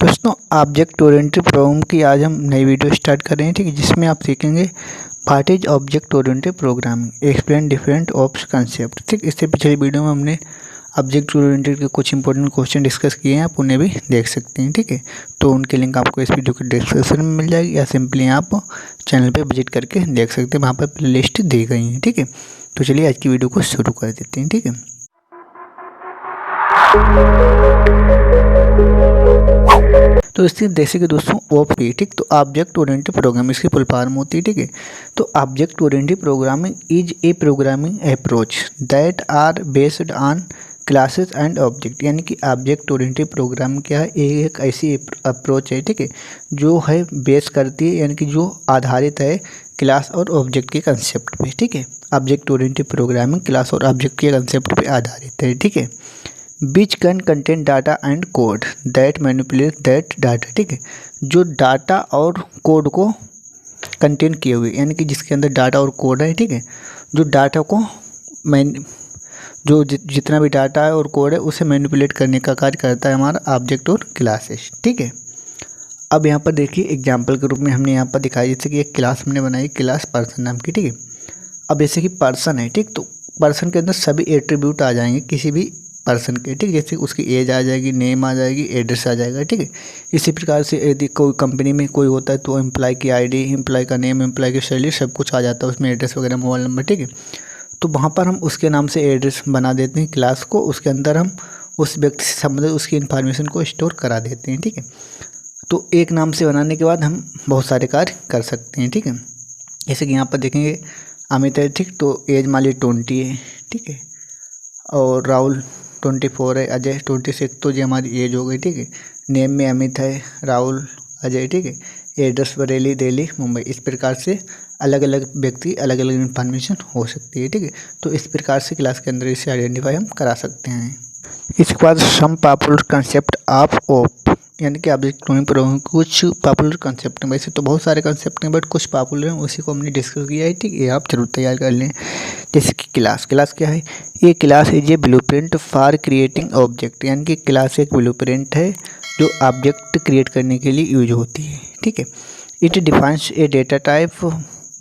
दोस्तों object oriented program की आज हम नई वीडियो स्टार्ट कर रहे हैं, ठीक है, जिसमें आप सीखेंगे what is object oriented programming, explain different ops concept. ठीक, इससे पिछली वीडियो में हमने ऑब्जेक्ट ओरिएंटेड के कुछ इंपॉर्टेंट क्वेश्चन डिस्कस किए हैं, आप उन्हें भी देख सकते हैं। ठीक है, तो उनके लिंक आपको इस वीडियो के डिस्क्रिप्शन में मिल जाएगी या सिंपली आप चैनल पर विजिट करके देख सकते हैं, वहाँ पर प्ले लिस्ट दी गई है। ठीक है, तो चलिए आज की वीडियो को शुरू कर देते हैं। ठीक है, तो इससे जैसे कि दोस्तों ओपी, ठीक, तो ऑब्जेक्ट ओरिएंटेड प्रोग्रामिंग इसकी फुल फॉर्म होती है। ठीक है, तो object oriented programming is a programming approach that are based on classes and object, यानी कि ऑब्जेक्ट ओरिएंटेड प्रोग्रामिंग क्या है, एक ऐसी अप्रोच है, ठीक है, जो है बेस करती है, यानी कि जो आधारित है क्लास और ऑब्जेक्ट के कंसेप्ट पे। ठीक है, ऑब्जेक्ट ओरिएंटेड प्रोग्रामिंग क्लास और ऑब्जेक्ट के कंसेप्ट पे आधारित है। ठीक है, which can contain data and code that manipulate that data, ठीक है, जो डाटा और कोड को कंटेन किए हुए, यानी कि जिसके अंदर डाटा और कोड है, ठीक है, जो डाटा को जितना भी डाटा है और कोड है उसे मैनिपुलेट करने का कार्य करता है हमारा ऑब्जेक्ट और क्लासेस। ठीक है, अब यहाँ पर देखिए एग्जाम्पल के रूप में हमने यहाँ पर दिखाई, जैसे कि एक क्लास हमने बनाई, क्लास पर्सन नाम की। ठीक है, अब जैसे कि पर्सन है, ठीक, तो पर्सन के अंदर सभी एट्रीब्यूट आ जाएंगे किसी भी पर्सन के, ठीक, जैसे उसकी एज आ जाएगी, नेम आ जाएगी, एड्रेस आ जाएगा। ठीक है, इसी प्रकार से यदि कोई कंपनी में कोई होता है तो एम्प्लॉय की आईडी, एम्प्लॉय का नेम, एम्प्लॉय की सैलरी, सब कुछ आ जाता है उसमें, एड्रेस वगैरह, मोबाइल नंबर। ठीक है, तो वहाँ पर हम उसके नाम से एड्रेस बना देते हैं क्लास को, उसके अंदर हम उस व्यक्ति से संबंधित उसकी इन्फॉर्मेशन को स्टोर करा देते हैं। ठीक है, तो एक नाम से बनाने के बाद हम बहुत सारे कार्य कर सकते हैं। ठीक है, जैसे कि यहाँ पर देखेंगे अमित है, ठीक, तो एज मान ली 20 है। ठीक है, और राहुल 24 है, अजय 26, तो ये हमारी एज हो गई। ठीक है, नेम में अमित है, राहुल, अजय। ठीक है, एड्रेस बरेली, दिल्ली, मुंबई। इस प्रकार से अलग अलग व्यक्ति अलग अलग इन्फॉर्मेशन हो सकती है। ठीक है, तो इस प्रकार से क्लास के अंदर इसे आइडेंटिफाई हम करा सकते हैं। इसके बाद सम पॉपुलर कंसेप्ट ऑफ ओप, यानी कि ऑब्जेक्ट ओरिएंटेड प्रोग्रामिंग कुछ पॉपुलर कंसेप्ट हैं, वैसे तो बहुत सारे कंसेप्ट हैं बट कुछ पॉपुलर हैं, उसी को हमने डिस्कस किया है। ठीक है, ये आप जरूर तैयार कर लें। जैसे कि क्लास क्या है, ये class is a blueprint for creating object, यानी कि क्लास एक ब्लूप्रिंट है जो ऑब्जेक्ट क्रिएट करने के लिए यूज होती है। ठीक है, it defines a data type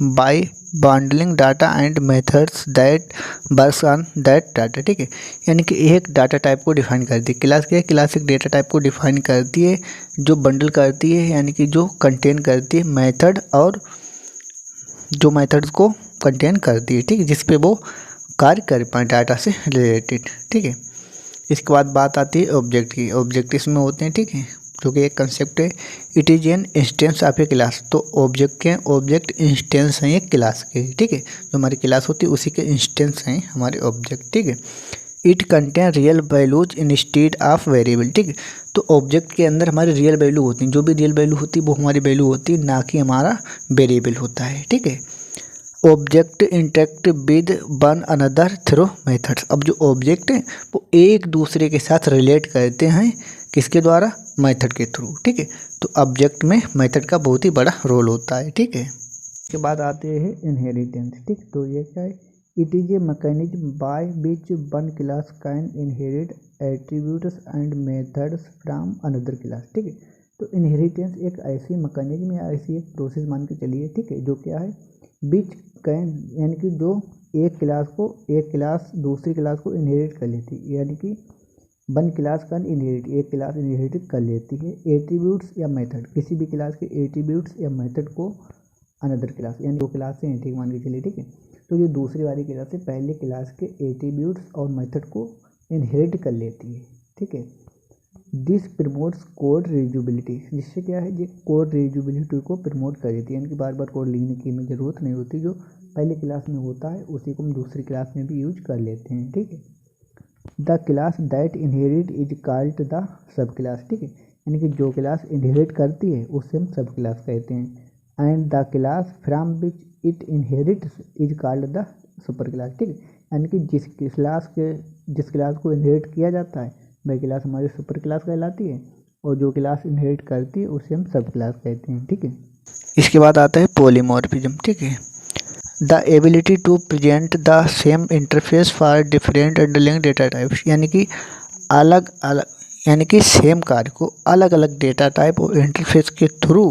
by bundling data and methods that works on that data. ठीक है, यानी कि एक डाटा टाइप को डिफाइन करती है। क्लास क्या है, क्लास एक डेटा टाइप को डिफाइन करती है जो बंडल करती है, यानी कि जो कंटेन करती है मेथड, और जो मेथड्स को कंटेन करती है, ठीक है, जिस पे वो कार्य कर पाए डाटा से रिलेटेड। ठीक है, इसके बाद बात आती है ऑब्जेक्ट की। ऑब्जेक्ट इसमें होते हैं, ठीक है, जो कि एक कंसेप्ट है। It is an instance of A class, तो ऑब्जेक्ट के ऑब्जेक्ट इंस्टेंस हैं एक क्लास के। ठीक है, जो हमारी क्लास होती है उसी के इंस्टेंस हैं हमारे ऑब्जेक्ट। ठीक है, it contain real values instead of variable. ठीक है, तो ऑब्जेक्ट के अंदर हमारी रियल वैल्यू होती हैं, जो भी रियल वैल्यू होती है वो हमारी वैल्यू होती है, ना कि हमारा वेरिएबल होता है। ठीक है, object interact with one another through methods, अब जो ऑब्जेक्ट है वो एक दूसरे के साथ रिलेट करते हैं, किसके द्वारा, मेथड के थ्रू। ठीक है, तो ऑब्जेक्ट में मेथड का बहुत ही बड़ा रोल होता है। ठीक है, इसके बाद आते हैं इनहेरिटेंस। ठीक, तो ये क्या है, it is a mechanism by which one class can inherit attributes and methods from another class. ठीक है, तो इनहेरिटेंस एक ऐसी मैकेनिज्म या ऐसी एक प्रोसेस मान के चलिए, ठीक है, जो क्या है, विच कैन, यानी कि जो एक क्लास दूसरी क्लास को इनहेरिट कर लेती है, यानी कि वन क्लास कैन इनहेरिट, एक क्लास इनहेरिट कर लेती है एट्रीब्यूट्स या मेथड, किसी भी क्लास के एट्रीब्यूट्स या मेथड को अनदर क्लास, यानी दो क्लास से हैं, ठीक, मान के चलिए। ठीक है, तो ये दूसरी वाली क्लास से पहले क्लास के एट्रीब्यूट्स और मेथड को इनहेरिट कर लेती है। ठीक है, दिस प्रमोट्स कोड रीयूजेबिलिटी, जिससे क्या है, ये कोड रीयूजेबिलिटी को प्रमोट कर देती है, यानी कि बार बार कोड लिखने की हमें ज़रूरत नहीं होती, जो पहले क्लास में होता है उसी को हम दूसरी क्लास में भी यूज कर लेते हैं। ठीक है, the class that inherit is called the sub class. ठीक है, यानी कि जो क्लास इनहेरिट करती है उससे हम सब क्लास कहते हैं। And the class from which it inherits is called the super class. ठीक है, यानी कि जिस क्लास को इनहेरिट किया जाता है वह क्लास हमारी सुपर क्लास कहलाती है, और जो क्लास इनहेरिट करती है उसे हम सब क्लास कहते हैं। ठीक है, इसके बाद आता है पॉलीमॉर्फिज्म। ठीक है, the ability to present the same interface for different underlying data types, यानी कि अलग अलग यानी कि सेम कार्य को अलग अलग डेटा टाइप और इंटरफेस के थ्रू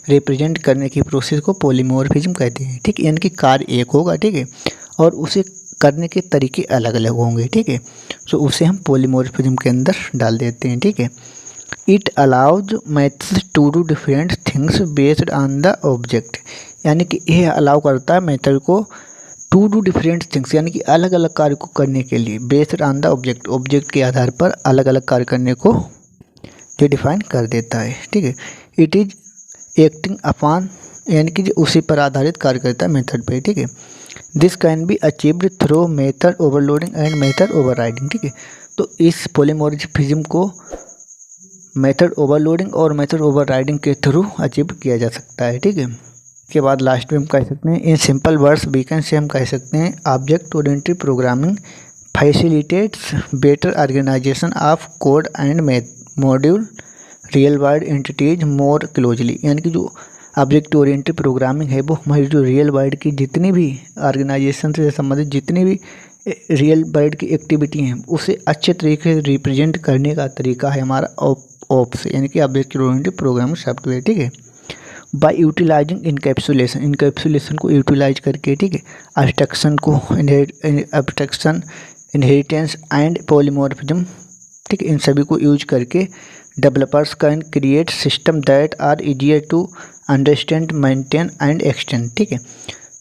रिप्रेजेंट करने की प्रोसेस को पॉलीमॉर्फिज्म कहते हैं। ठीक है, यानी कि कार्य एक होगा, ठीक है, और उसे करने के तरीके अलग अलग होंगे। ठीक है, तो उसे हम पॉलीमॉर्फिज्म के अंदर डाल देते हैं। ठीक है, it allows methods to do different things based on the object, यानी कि यह अलाउ करता है मेथड को टू डू डिफरेंट थिंग्स, यानी कि अलग अलग कार्य को करने के लिए based on the object, object के आधार पर अलग अलग कार्य करने को ये डिफाइन कर देता है। ठीक है, इट इज एक्टिंग अपॉन, यानी कि उसी पर आधारित कार्य करता है मेथड पे। ठीक है, this can be achieved through method overloading and method overriding. ठीक है, तो इस पॉलीमॉर्फिज्म को मेथड ओवरलोडिंग और मेथड ओवरराइडिंग के थ्रू अचीव किया जा सकता है। ठीक है, इसके बाद लास्ट में हम कह सकते हैं in simple words we can say हम कह सकते हैं object oriented programming facilitates better organization of code and module real world entities more closely, यानी कि जो ऑब्जेक्ट ओरिएंटेड प्रोग्रामिंग है वो हमारी जो रियल वर्ल्ड की जितनी भी ऑर्गेनाइजेशन से संबंधित जितनी भी रियल वर्ल्ड की एक्टिविटी हैं उसे अच्छे तरीके से रिप्रेजेंट करने का तरीका है हमारा ऑप्स, यानी कि ऑब्जेक्ट ओरिएंटेड प्रोग्रामिंग सॉफ्टवेयर। ठीक है, बाय यूटिलाइजिंग इनकैप्सुलेशन को यूटिलाइज करके, ठीक है, एब्स्ट्रैक्शन इनहेरिटेंस एंड पॉलीमॉर्फिज्म, ठीक है, इन सभी को यूज करके developers can create system that are easier to understand, maintain and extend. ठीक है,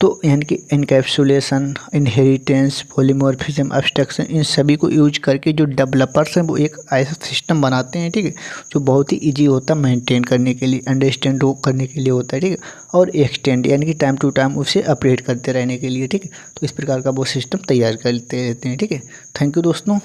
तो यानी कि इनकैप्सुलेशन, इनहेरिटेंस, पॉलीमॉर्फिज्म, एब्स्ट्रैक्शन, इन सभी को यूज करके जो डेवलपर्स हैं वो एक ऐसा सिस्टम बनाते हैं, ठीक है, जो बहुत ही इजी होता है मेंटेन करने के लिए, अंडरस्टैंड करने के लिए होता है। ठीक है, और एक्सटेंड, यानी कि टाइम टू टाइम उसे अपडेट करते रहने के लिए। ठीक है, तो इस प्रकार का वो सिस्टम तैयार करते रहते हैं। ठीक है, थैंक यू दोस्तों।